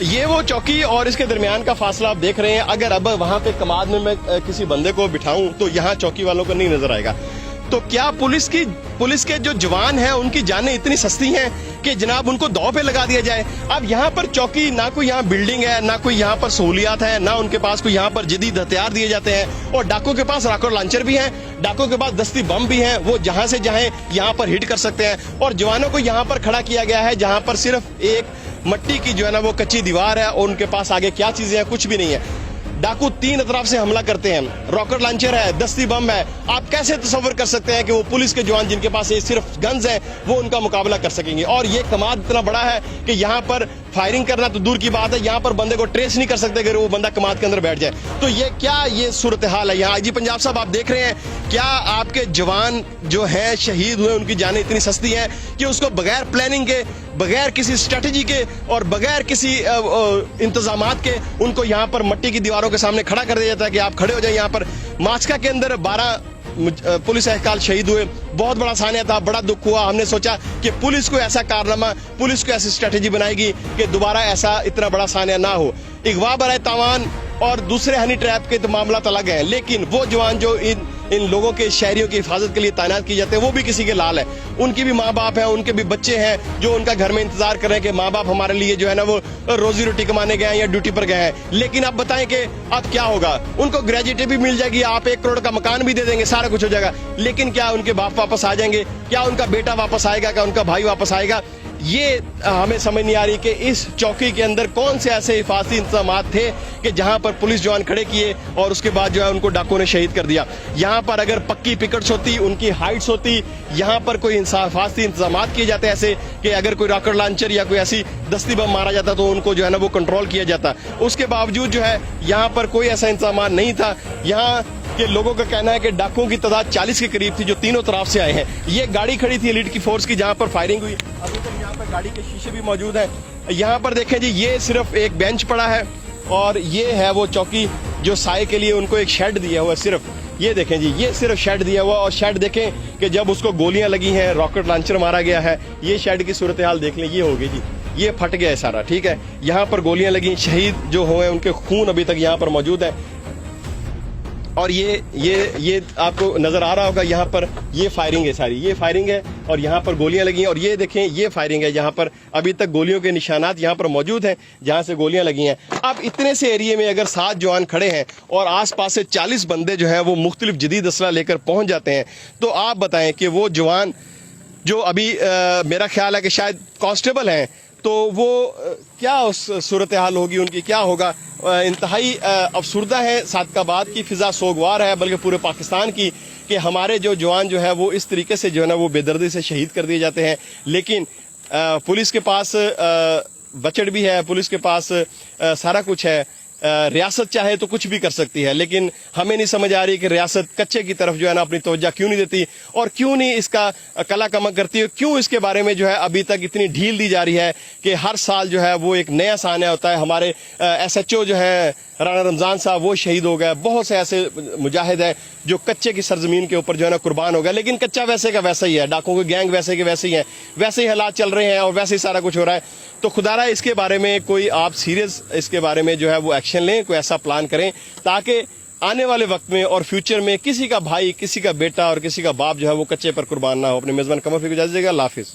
یہ وہ چوکی اور اس کے درمیان کا فاصلہ آپ دیکھ رہے ہیں. اگر اب وہاں پہ کماد میں کسی بندے کو بٹھاؤں تو یہاں چوکی والوں کو نہیں نظر آئے گا. تو کیا پولیس کے جو جوان ہیں ان کی جانیں اتنی سستی ہیں کہ جناب ان کو دو پہ لگا دیا جائے؟ اب یہاں پر چوکی نہ کوئی یہاں بلڈنگ ہے، نہ کوئی یہاں پر سہولیات ہے، نہ ان کے پاس کوئی یہاں پر جدید ہتھیار دیے جاتے ہیں. اور ڈاکو کے پاس راکٹ لانچر بھی ہیں، ڈاکو کے پاس دستی بم بھی ہیں، وہ جہاں سے جہاں یہاں پر ہٹ کر سکتے ہیں. اور جوانوں کو یہاں پر کھڑا کیا گیا ہے جہاں پر صرف ایک مٹی کی جو ہے نا وہ کچی دیوار ہے اور ان کے پاس آگے کیا چیزیں ہیں کچھ بھی نہیں ہے. ڈاکو تین اطراف سے حملہ کرتے ہیں، راکٹ لانچر ہے، دستی بم ہے. آپ کیسے تصور کر سکتے ہیں کہ وہ پولیس کے جوان جن کے پاس صرف گنز ہیں وہ ان کا مقابلہ کر سکیں گے؟ اور یہ کماد اتنا بڑا ہے کہ یہاں پر فائرنگ کرنا تو دور کی بات ہے، یہاں پر بندے کو ٹریس نہیں کر سکتے کہ وہ بندہ کماد کے اندر بیٹھ جائے. تو یہ صورتحال ہے یہاں. آئی جی پنجاب صاحب آپ دیکھ رہے ہیں، کیا آپ کے جوان جو ہیں شہید ہوئے ان کی جانیں اتنی سستی ہیں کہ اس کو بغیر پلاننگ کے، بغیر کسی اسٹریٹجی کے اور بغیر کسی انتظامات کے ان کو یہاں پر مٹی کی دیواروں کے سامنے کھڑا کر دیا جاتا ہے کہ آپ کھڑے ہو جائیں؟ یہاں پر ماسکا کے اندر 12 پولیس اہلکار شہید ہوئے، بہت بڑا سانحہ تھا، بڑا دکھ ہوا. ہم نے سوچا کہ پولیس کو ایسا کارنامہ، پولیس کو ایسی اسٹریٹجی بنائے گی کہ دوبارہ ایسا اتنا بڑا سانحہ نہ ہو. اغوا برائے تاوان اور دوسرے ہنی ٹریپ کے تو معاملات الگ ہیں، لیکن وہ جوان جو ان لوگوں کے شہریوں کی حفاظت کے لیے تعینات کی جاتے ہیں وہ بھی کسی کے لال ہے. ان کی بھی ماں باپ ہیں، ان کے بھی بچے ہیں جو ان کا گھر میں انتظار کر رہے ہیں کہ ماں باپ ہمارے لیے جو ہے نا وہ روزی روٹی کمانے گئے ہیں یا ڈیوٹی پر گئے ہیں. لیکن اب بتائیں کہ اب کیا ہوگا؟ ان کو گریجویٹی بھی مل جائے گی، آپ 1 کروڑ کا مکان بھی دے دیں گے، سارا کچھ ہو جائے گا، لیکن کیا ان کے باپ واپس آ جائیں گے؟ کیا ان کا بیٹا واپس آئے گا؟ کیا ان کا بھائی واپس آئے گا؟ یہ ہمیں سمجھ نہیں آ رہی کہ اس چوکی کے اندر کون سے ایسے حفاظتی انتظامات تھے کہ جہاں پر پولیس جوان کھڑے کیے اور اس کے بعد جو ہے ان کو ڈاکو نے شہید کر دیا. یہاں پر اگر پکی پکٹس ہوتی، ان کی ہائٹس ہوتی، یہاں پر کوئی حفاظتی انتظامات کیے جاتے ایسے کہ اگر کوئی راکٹ لانچر یا کوئی ایسی دستی بم مارا جاتا تو ان کو جو ہے نا وہ کنٹرول کیا جاتا. اس کے باوجود جو ہے یہاں پر کوئی ایسا انتظامات نہیں تھا. یہاں کہ لوگوں کا کہنا ہے کہ ڈاکوؤں کی تعداد 40 کے قریب تھی جو تینوں طرف سے آئے ہیں. یہ گاڑی کھڑی تھی ایلیٹ کی فورس کی جہاں پر فائرنگ ہوئی. ابھی تک یہاں پر گاڑی کے شیشے بھی موجود ہیں. یہاں پر دیکھیں جی، یہ صرف ایک بینچ پڑا ہے اور یہ ہے وہ چوکی جو سائے کے لیے ان کو ایک شیڈ دیا ہوا ہے. صرف یہ دیکھیں جی، یہ صرف شیڈ دیا ہوا. اور شیڈ دیکھیں کہ جب اس کو گولیاں لگی ہیں، راکٹ لانچر مارا گیا ہے، یہ شیڈ کی صورتحال دیکھ لیں. یہ ہوگی جی، یہ پھٹ گیا ہے سارا، ٹھیک ہے. یہاں پر گولیاں لگی، شہید جو ہوئے ان کے خون ابھی تک یہاں پر موجود ہے. اور یہ آپ کو نظر آ رہا ہوگا، یہاں پر یہ فائرنگ ہے، ساری یہ فائرنگ ہے اور یہاں پر گولیاں لگی ہیں. اور یہ دیکھیں یہ فائرنگ ہے، یہاں پر ابھی تک گولیوں کے نشانات یہاں پر موجود ہیں جہاں سے گولیاں لگی ہیں. اب اتنے سے ایریے میں اگر 7 جوان کھڑے ہیں اور آس پاس سے 40 بندے جو ہیں وہ مختلف جدید اسلحہ لے کر پہنچ جاتے ہیں، تو آپ بتائیں کہ وہ جوان جو ابھی میرا خیال ہے کہ شاید کانسٹیبل ہیں، تو وہ کیا اس صورتحال ہوگی ان کی، کیا ہوگا؟ انتہائی افسردہ ہے. صادق آباد کی فضا سوگوار ہے، بلکہ پورے پاکستان کی، کہ ہمارے جو جوان جو ہے وہ اس طریقے سے جو ہے نا وہ بے دردی سے شہید کر دیے جاتے ہیں. لیکن پولیس کے پاس بچڑ بھی ہے، پولیس کے پاس سارا کچھ ہے. ریاست چاہے تو کچھ بھی کر سکتی ہے، لیکن ہمیں نہیں سمجھ آ رہی کہ ریاست کچے کی طرف جو ہے نا اپنی توجہ کیوں نہیں دیتی اور کیوں نہیں اس کا کلا کمک کرتی ہے، کیوں اس کے بارے میں جو ہے ابھی تک اتنی ڈھیل دی جا رہی ہے کہ ہر سال جو ہے وہ ایک نیا سانحہ ہوتا ہے. ہمارے SHO جو ہے رانا رمضان صاحب وہ شہید ہو گئے. بہت سے ایسے مجاہد ہیں جو کچے کی سرزمین کے اوپر جو ہے نا قربان ہو گئے. لیکن کچا ویسے کا ویسا ہی ہے، ڈاکوں کے گینگ ویسے کے ویسے ہی ہیں، ویسے ہی حالات چل رہے ہیں اور ویسے ہی سارا کچھ ہو رہا ہے. تو خدا رہا اس کے بارے میں کوئی آپ سیریس اس کے بارے میں جو ہے وہ ایکشن لیں، کوئی ایسا پلان کریں تاکہ آنے والے وقت میں اور فیوچر میں کسی کا بھائی، کسی کا بیٹا اور کسی کا باپ جو ہے وہ کچے پر قربان نہ ہو. اپنے میزبان قمر فریق کو اجازت دیجیے گا. اللہ حافظ.